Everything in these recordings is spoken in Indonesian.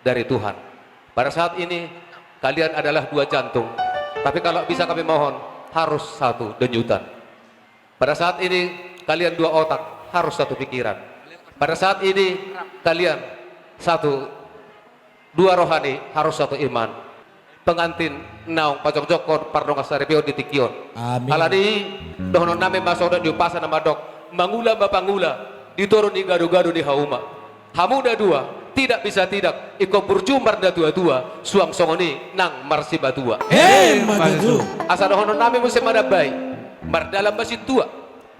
dari Tuhan. Pada saat ini kalian adalah dua jantung, tapi kalau bisa kami mohon harus satu denyutan. Pada saat ini kalian dua otak, harus satu pikiran. Pada saat ini kalian dua rohani, harus satu iman. Pengantin naung pacok jokon pardong asaripio di tikion. Amin. Aladi dohono name masoda di upasa nama dok mangula bapangula diturun di gadu-gadu di hauma. Hamuda dua tidak bisa tidak iko berjumbar da tua-tua suang songoni nang marsiba tua. Madu. Asa dohono name musim ada baik mar dalam masjid tua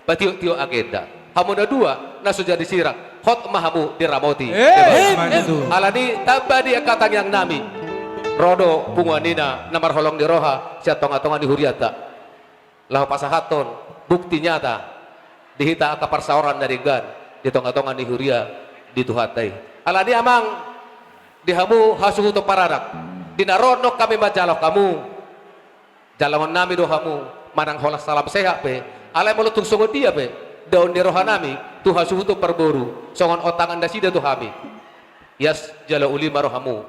batio-tio agenda. Hamuda dua nasu jadi sirak hot mahamu diramoti. Aladi tambah dia katang yang nami rodo punguanina namar holong di roha sia tonga-tonga di huriata lahu pasahaton bukti nyata dihita akapar saoran dari gan di tonga-tonga di huria di tuhatai aladi amang dihamu hasuhu to pararak dinaronok kami bajalok kamu jalamon nami dohamu manang holas salam sehat pe alai melutung songo dia pe daun di roha nami tu hasuhu to perboru songon otangan dasida tu hami yas jala ulima rohamu.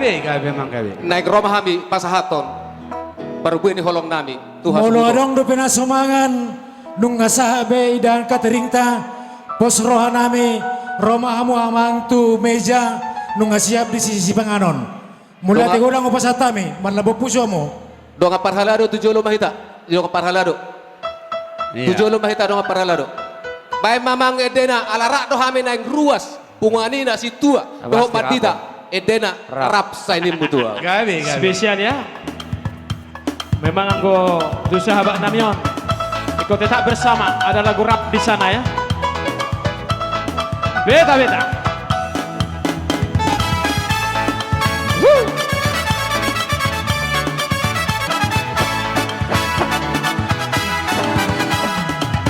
Gabi mang gabi. Naik rumah kami pasahaton baru ini holong nami Tuhan Molo adong do pinasumangan nung ngasabe dan kateringta pos rohanami romahamu amang tu meja nunga siap di sisi panganon. Mula te ulang upas atami, marlabo puso mo. Donga parhalado tujulo mahita. Donga parhalado. Tujulo mahita donga parhalado. Bay mamang edena alarak do hame naing ruas. Punganina si tua. Doh matita edena rap sainin mutua. Spesial ya. Memang anggo tu sahabat Namion. Ikut tetap bersama. Ada lagu rap di sana ya. Beta.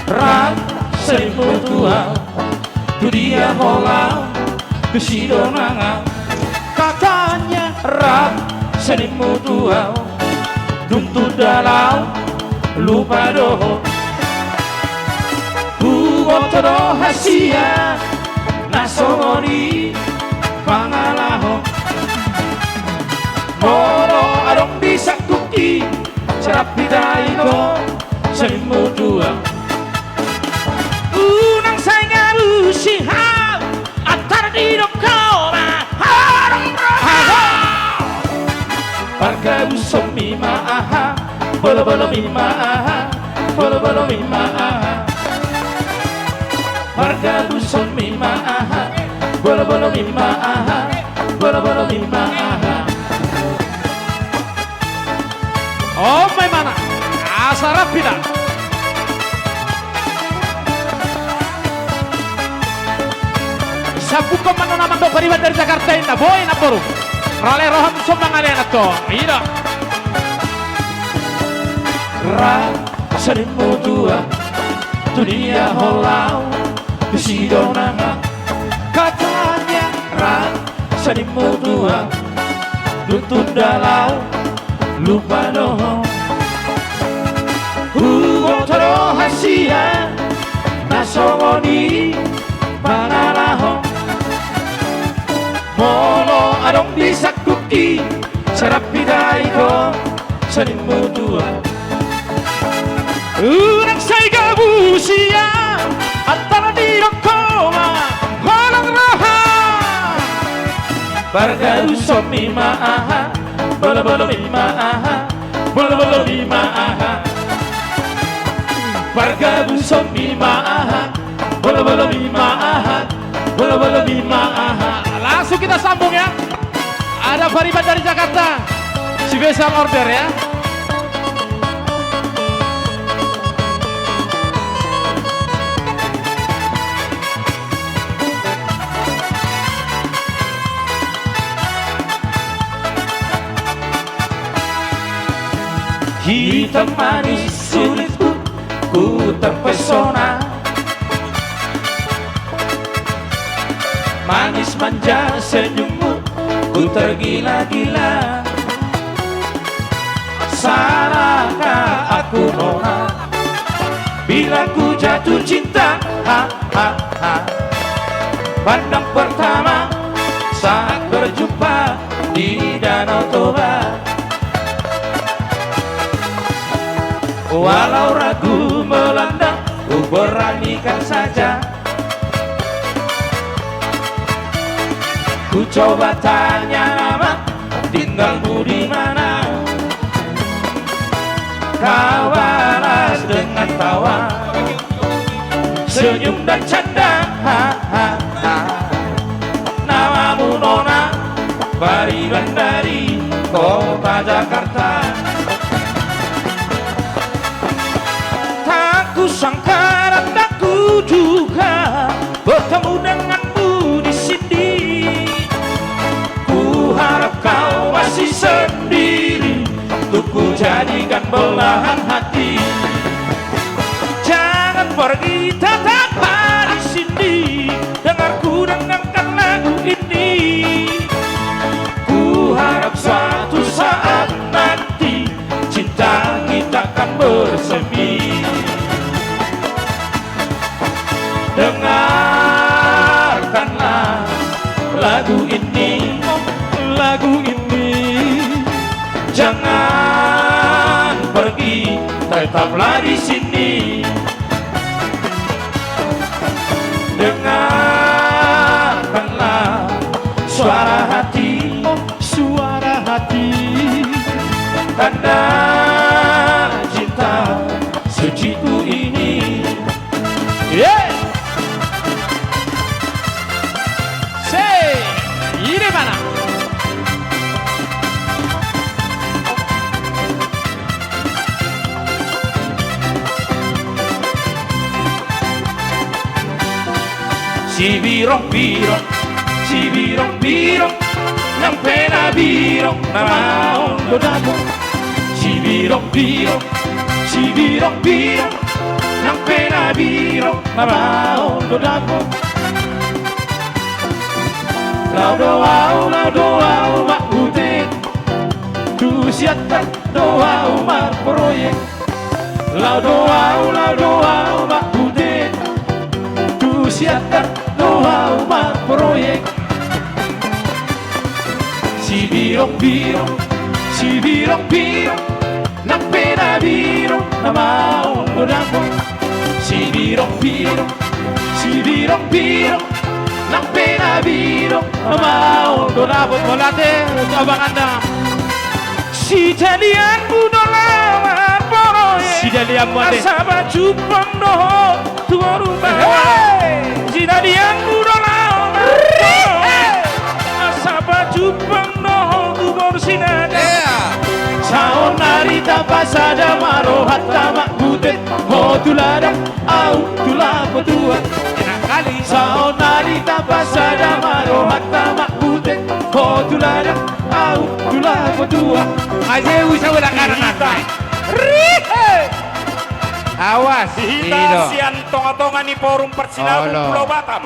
Rap seribu tua, tu dia holau, tu si donanga. Katanya rap seribu tua, duntu dalau, lupa doho. Buat rohasia, nasongoni, pangalaho. Moro adong bisa kuki, serapi daiko, seribu tua. Unang saya usihau atar di dokoma harang raha Parga usum mima aha bolo mima aha bolo mima aha Parga usum mima aha bolo mima aha bolo mima aha Oh mana? Asarap bilang. Sabu ko man naman to pariban dari Jakarta ina boy na poro. Rale roham sombang alena to. Ida. Ra seribu tua tu dia holau tu si donanga. Katanya ra seribu tua lutut dalau lupa doho. Toro hasia nasongoni pangalaho. Molo adong bisa kuki serapi daiko seribu tua. Urang say gabusia antara di rokoma walang raha. Barga usop mima aha bolo mima aha bolo mima aha. Barga usop mima aha bolo mima aha bolo mima aha. Langsung kita sambung ya. Ada pariban dari Jakarta. Special order ya. Hitam manis sulitku ku terpesona. Manis manja senyummu ku tergila-gila. Salahkah aku nona bila ku jatuh cinta? Ha ha ha. Pandang pertama saat berjumpa di Danau Toba. Walau ragu melanda, ku beranikan saja. Ku coba tanya nama, tinggalmu di mana? Kau balas dengan tawa, senyum dan canda. Ha ha ha. Namamu nona, pariban dari kota Jakarta. Sangka dan aku juga bertemu denganmu di sini. Ku harap kau masih sendiri untuk ku jadikan belahan hati. Jangan pergi, tetap di sini. Dengarku dengarkan lagu ini. Ku harap suatu saat nanti cinta kita akan bersemi. Dengarkanlah lagu ini, jangan pergi, tetaplah di sini. Dengar tanda cinta sejitu ini. Yeah. Say, ini mana? Si birong-birong, si birong-birong, ng penabirong na maundo na mo. Si birong-birong, si birong-birong, ng penabirong na maundo na mo. Laudoau, makutin, tu siata doau marproyek. Laudoau, makutin, tu siata doau marproyek. Si birong-birong, si birong-birong, ng penabirong na maundo na mo. Si birong-birong, si birong-birong, ng penabirong na maundo na mo. Volate, untuk abang anda. Si jalian budolawan poroye, Si jalian buate. asaba cupang doho tuwa rumah. Si jalian budolawan poroye, asaba cupang doho tuwa sinada. Saon narita pasada maro hatta makutet, ho tulada au tulapo tua. Kali. Saon narita pasada maro hatta makutet, ho tulada au tulapo tua. Aja usah wala karangan. Awas. Dihita siang tonga-tonga ni Forum Persinabu Olo. Pulau Batam.